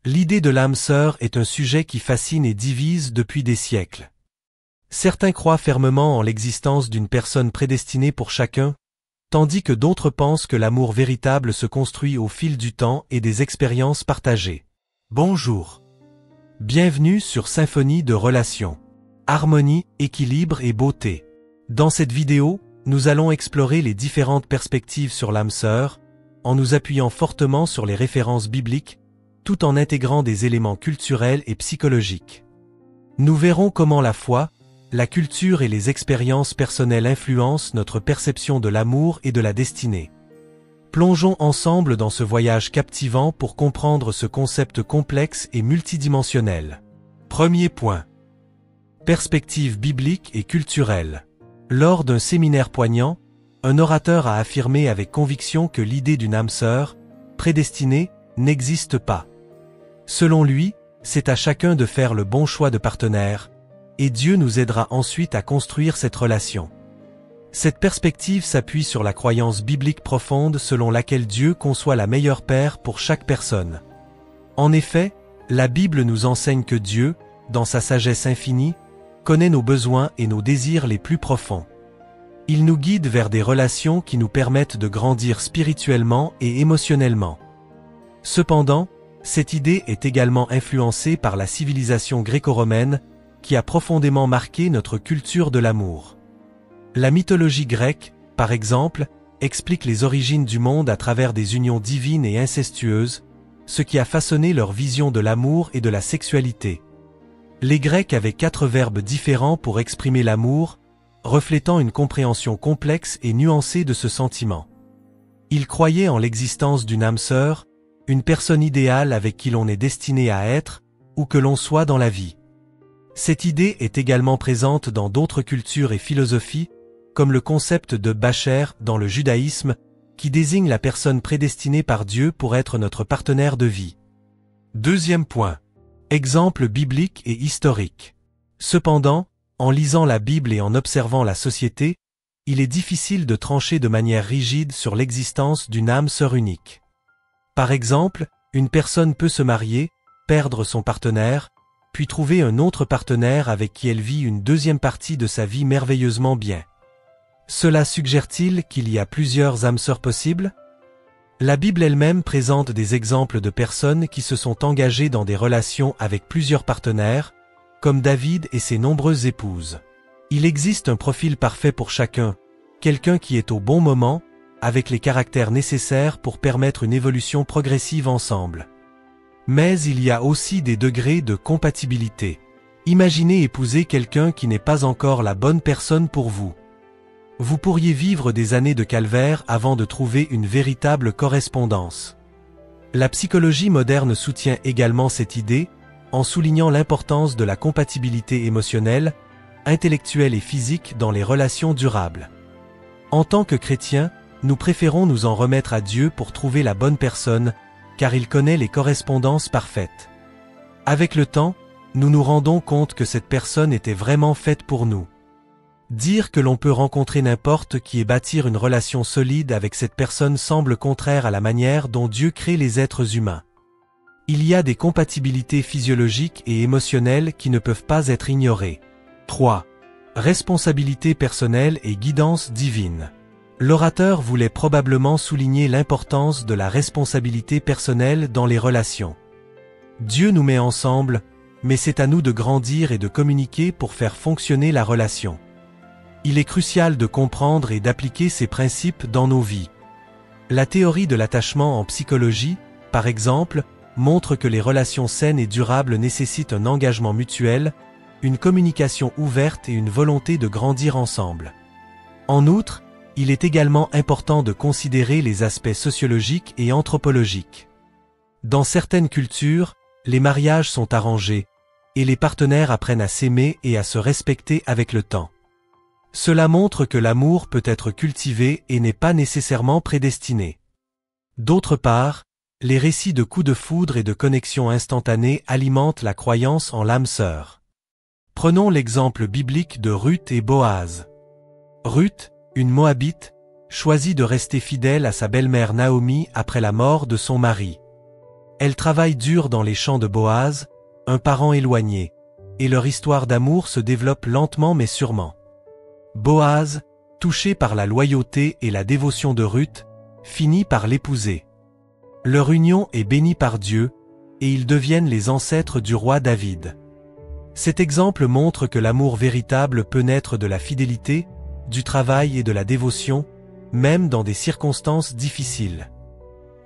L'idée de l'âme sœur est un sujet qui fascine et divise depuis des siècles. Certains croient fermement en l'existence d'une personne prédestinée pour chacun, tandis que d'autres pensent que l'amour véritable se construit au fil du temps et des expériences partagées. Bonjour. Bienvenue sur Symphonie de Relations. Harmonie, équilibre et beauté. Dans cette vidéo, nous allons explorer les différentes perspectives sur l'âme sœur, en nous appuyant fortement sur les références bibliques, tout en intégrant des éléments culturels et psychologiques. Nous verrons comment la foi, la culture et les expériences personnelles influencent notre perception de l'amour et de la destinée. Plongeons ensemble dans ce voyage captivant pour comprendre ce concept complexe et multidimensionnel. Premier point. Perspective biblique et culturelle. Lors d'un séminaire poignant, un orateur a affirmé avec conviction que l'idée d'une âme sœur, prédestinée, n'existe pas. Selon lui, c'est à chacun de faire le bon choix de partenaire, et Dieu nous aidera ensuite à construire cette relation. Cette perspective s'appuie sur la croyance biblique profonde selon laquelle Dieu conçoit la meilleure paire pour chaque personne. En effet, la Bible nous enseigne que Dieu, dans sa sagesse infinie, connaît nos besoins et nos désirs les plus profonds. Il nous guide vers des relations qui nous permettent de grandir spirituellement et émotionnellement. Cependant, cette idée est également influencée par la civilisation gréco-romaine, qui a profondément marqué notre culture de l'amour. La mythologie grecque, par exemple, explique les origines du monde à travers des unions divines et incestueuses, ce qui a façonné leur vision de l'amour et de la sexualité. Les Grecs avaient 4 verbes différents pour exprimer l'amour, reflétant une compréhension complexe et nuancée de ce sentiment. Ils croyaient en l'existence d'une âme sœur, une personne idéale avec qui l'on est destiné à être, ou que l'on soit dans la vie. Cette idée est également présente dans d'autres cultures et philosophies, comme le concept de Bacher dans le judaïsme, qui désigne la personne prédestinée par Dieu pour être notre partenaire de vie. Deuxième point. Exemple biblique et historique. Cependant, en lisant la Bible et en observant la société, il est difficile de trancher de manière rigide sur l'existence d'une âme sœur unique. Par exemple, une personne peut se marier, perdre son partenaire, puis trouver un autre partenaire avec qui elle vit une deuxième partie de sa vie merveilleusement bien. Cela suggère-t-il qu'il y a plusieurs âmes sœurs possibles? La Bible elle-même présente des exemples de personnes qui se sont engagées dans des relations avec plusieurs partenaires, comme David et ses nombreuses épouses. Il existe un profil parfait pour chacun, quelqu'un qui est au bon moment, avec les caractères nécessaires pour permettre une évolution progressive ensemble. Mais il y a aussi des degrés de compatibilité. Imaginez épouser quelqu'un qui n'est pas encore la bonne personne pour vous. Vous pourriez vivre des années de calvaire avant de trouver une véritable correspondance. La psychologie moderne soutient également cette idée, en soulignant l'importance de la compatibilité émotionnelle, intellectuelle et physique dans les relations durables. En tant que chrétiens, nous préférons nous en remettre à Dieu pour trouver la bonne personne, car il connaît les correspondances parfaites. Avec le temps, nous nous rendons compte que cette personne était vraiment faite pour nous. Dire que l'on peut rencontrer n'importe qui et bâtir une relation solide avec cette personne semble contraire à la manière dont Dieu crée les êtres humains. Il y a des compatibilités physiologiques et émotionnelles qui ne peuvent pas être ignorées. 3. Responsabilité personnelle et guidance divine. L'orateur voulait probablement souligner l'importance de la responsabilité personnelle dans les relations. Dieu nous met ensemble, mais c'est à nous de grandir et de communiquer pour faire fonctionner la relation. Il est crucial de comprendre et d'appliquer ces principes dans nos vies. La théorie de l'attachement en psychologie, par exemple, montre que les relations saines et durables nécessitent un engagement mutuel, une communication ouverte et une volonté de grandir ensemble. En outre, il est également important de considérer les aspects sociologiques et anthropologiques. Dans certaines cultures, les mariages sont arrangés, et les partenaires apprennent à s'aimer et à se respecter avec le temps. Cela montre que l'amour peut être cultivé et n'est pas nécessairement prédestiné. D'autre part, les récits de coups de foudre et de connexions instantanées alimentent la croyance en l'âme sœur. Prenons l'exemple biblique de Ruth et Boaz. Ruth, une Moabite, choisit de rester fidèle à sa belle-mère Naomi après la mort de son mari. Elle travaille dur dans les champs de Boaz, un parent éloigné, et leur histoire d'amour se développe lentement mais sûrement. Boaz, touché par la loyauté et la dévotion de Ruth, finit par l'épouser. Leur union est bénie par Dieu, et ils deviennent les ancêtres du roi David. Cet exemple montre que l'amour véritable peut naître de la fidélité, du travail et de la dévotion, même dans des circonstances difficiles.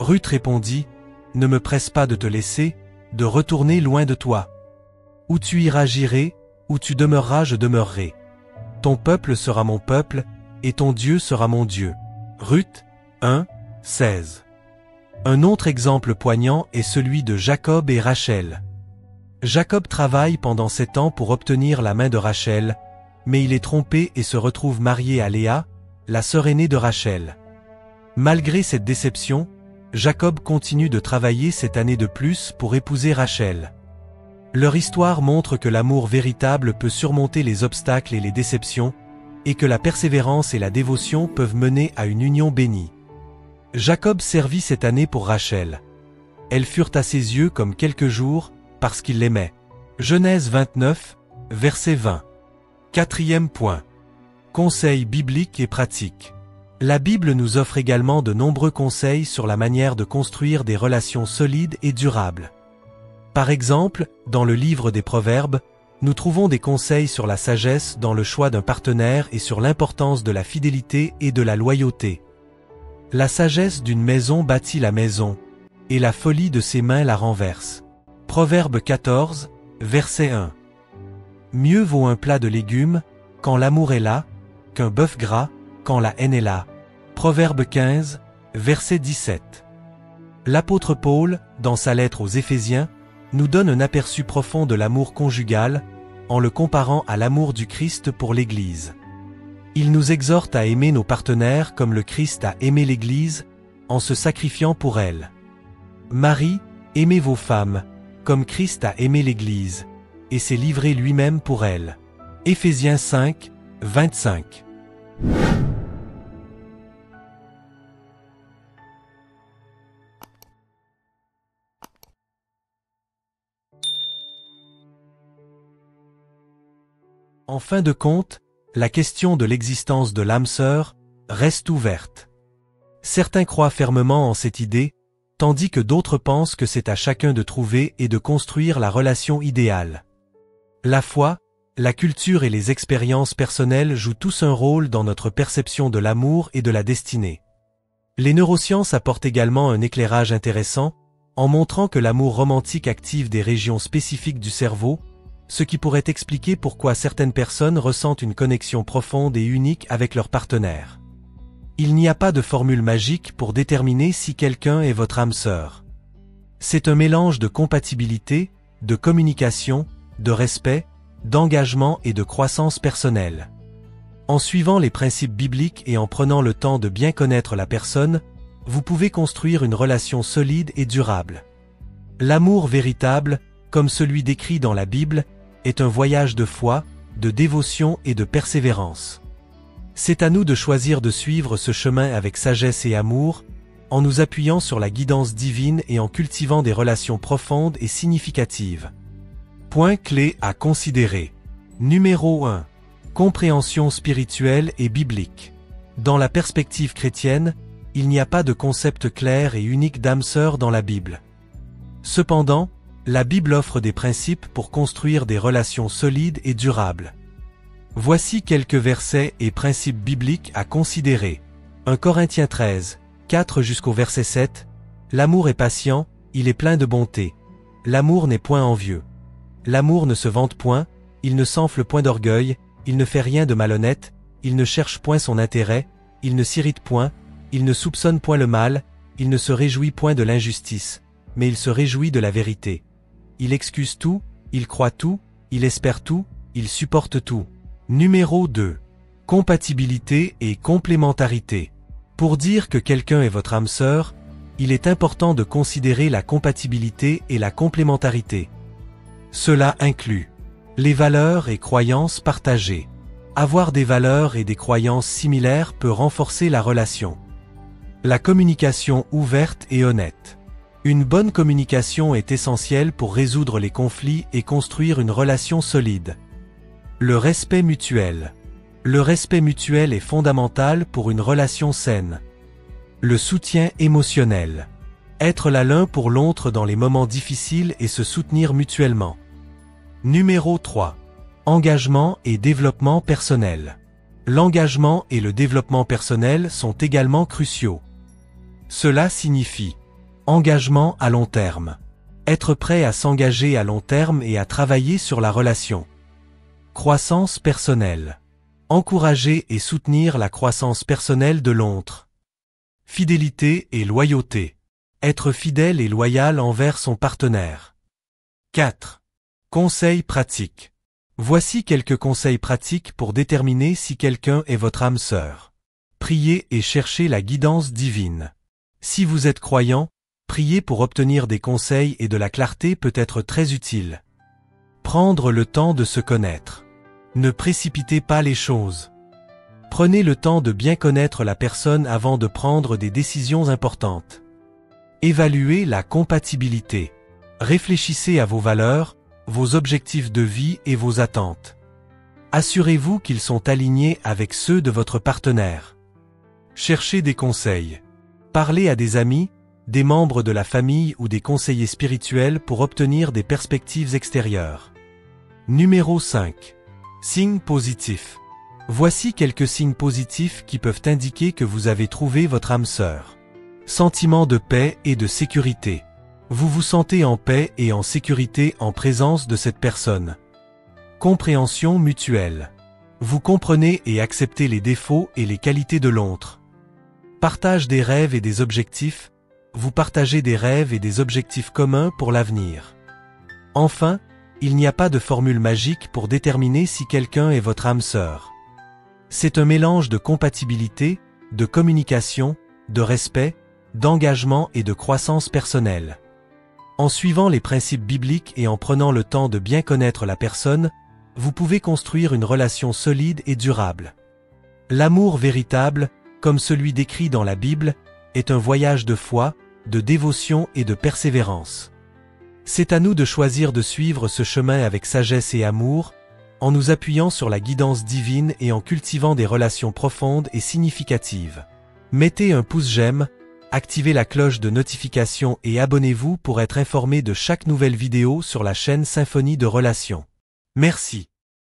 Ruth répondit, « Ne me presse pas de te laisser, de retourner loin de toi. Où tu iras j'irai, où tu demeureras je demeurerai. Ton peuple sera mon peuple, et ton Dieu sera mon Dieu. » Ruth 1, 16. Un autre exemple poignant est celui de Jacob et Rachel. Jacob travaille pendant 7 ans pour obtenir la main de Rachel, mais il est trompé et se retrouve marié à Léa, la sœur aînée de Rachel. Malgré cette déception, Jacob continue de travailler cette année de plus pour épouser Rachel. Leur histoire montre que l'amour véritable peut surmonter les obstacles et les déceptions, et que la persévérance et la dévotion peuvent mener à une union bénie. Jacob servit cette année pour Rachel. Elles furent à ses yeux comme quelques jours, parce qu'il l'aimait. Genèse 29, verset 20. 4e point. Conseils bibliques et pratiques. La Bible nous offre également de nombreux conseils sur la manière de construire des relations solides et durables. Par exemple, dans le livre des Proverbes, nous trouvons des conseils sur la sagesse dans le choix d'un partenaire et sur l'importance de la fidélité et de la loyauté. La sagesse d'une maison bâtit la maison, et la folie de ses mains la renverse. Proverbe 14, verset 1. Mieux vaut un plat de légumes, quand l'amour est là, qu'un bœuf gras, quand la haine est là. Proverbe 15, verset 17. L'apôtre Paul, dans sa lettre aux Éphésiens, nous donne un aperçu profond de l'amour conjugal, en le comparant à l'amour du Christ pour l'Église. Il nous exhorte à aimer nos partenaires comme le Christ a aimé l'Église, en se sacrifiant pour elle. Marie, aimez vos femmes, comme Christ a aimé l'Église, et s'est livré lui-même pour elle. Éphésiens 5, 25. En fin de compte, la question de l'existence de l'âme sœur reste ouverte. Certains croient fermement en cette idée, tandis que d'autres pensent que c'est à chacun de trouver et de construire la relation idéale. La foi, la culture et les expériences personnelles jouent tous un rôle dans notre perception de l'amour et de la destinée. Les neurosciences apportent également un éclairage intéressant, en montrant que l'amour romantique active des régions spécifiques du cerveau, ce qui pourrait expliquer pourquoi certaines personnes ressentent une connexion profonde et unique avec leur partenaire. Il n'y a pas de formule magique pour déterminer si quelqu'un est votre âme sœur. C'est un mélange de compatibilité, de communication, de respect, d'engagement et de croissance personnelle. En suivant les principes bibliques et en prenant le temps de bien connaître la personne, vous pouvez construire une relation solide et durable. L'amour véritable, comme celui décrit dans la Bible, est un voyage de foi, de dévotion et de persévérance. C'est à nous de choisir de suivre ce chemin avec sagesse et amour, en nous appuyant sur la guidance divine et en cultivant des relations profondes et significatives. Point clé à considérer. Numéro 1. Compréhension spirituelle et biblique. Dans la perspective chrétienne, il n'y a pas de concept clair et unique d'âme sœur dans la Bible. Cependant, la Bible offre des principes pour construire des relations solides et durables. Voici quelques versets et principes bibliques à considérer. 1 Corinthiens 13, 4 jusqu'au verset 7. L'amour est patient, il est plein de bonté. L'amour n'est point envieux. L'amour ne se vante point, il ne s'enfle point d'orgueil, il ne fait rien de malhonnête, il ne cherche point son intérêt, il ne s'irrite point, il ne soupçonne point le mal, il ne se réjouit point de l'injustice, mais il se réjouit de la vérité. Il excuse tout, il croit tout, il espère tout, il supporte tout. Numéro 2. Compatibilité et complémentarité. Pour dire que quelqu'un est votre âme sœur, il est important de considérer la compatibilité et la complémentarité. Cela inclut les valeurs et croyances partagées. Avoir des valeurs et des croyances similaires peut renforcer la relation. La communication ouverte et honnête. Une bonne communication est essentielle pour résoudre les conflits et construire une relation solide. Le respect mutuel. Le respect mutuel est fondamental pour une relation saine. Le soutien émotionnel. Être là l'un pour l'autre dans les moments difficiles et se soutenir mutuellement. Numéro 3. Engagement et développement personnel. L'engagement et le développement personnel sont également cruciaux. Cela signifie engagement à long terme. Être prêt à s'engager à long terme et à travailler sur la relation. Croissance personnelle. Encourager et soutenir la croissance personnelle de l'autre. Fidélité et loyauté. Être fidèle et loyal envers son partenaire. 4. Conseils pratiques. Voici quelques conseils pratiques pour déterminer si quelqu'un est votre âme sœur. Priez et cherchez la guidance divine. Si vous êtes croyant, prier pour obtenir des conseils et de la clarté peut être très utile. Prendre le temps de se connaître. Ne précipitez pas les choses. Prenez le temps de bien connaître la personne avant de prendre des décisions importantes. Évaluez la compatibilité. Réfléchissez à vos valeurs, vos objectifs de vie et vos attentes. Assurez-vous qu'ils sont alignés avec ceux de votre partenaire. Cherchez des conseils. Parlez à des amis, des membres de la famille ou des conseillers spirituels pour obtenir des perspectives extérieures. Numéro 5. Signes positifs. Voici quelques signes positifs qui peuvent indiquer que vous avez trouvé votre âme sœur. Sentiment de paix et de sécurité. Vous vous sentez en paix et en sécurité en présence de cette personne. Compréhension mutuelle. Vous comprenez et acceptez les défauts et les qualités de l'autre. Partage des rêves et des objectifs. Vous partagez des rêves et des objectifs communs pour l'avenir. Enfin, il n'y a pas de formule magique pour déterminer si quelqu'un est votre âme sœur. C'est un mélange de compatibilité, de communication, de respect, d'engagement et de croissance personnelle. En suivant les principes bibliques et en prenant le temps de bien connaître la personne, vous pouvez construire une relation solide et durable. L'amour véritable, comme celui décrit dans la Bible, est un voyage de foi, de dévotion et de persévérance. C'est à nous de choisir de suivre ce chemin avec sagesse et amour, en nous appuyant sur la guidance divine et en cultivant des relations profondes et significatives. Mettez un pouce j'aime, activez la cloche de notification et abonnez-vous pour être informé de chaque nouvelle vidéo sur la chaîne Symphonie de Relations. Merci.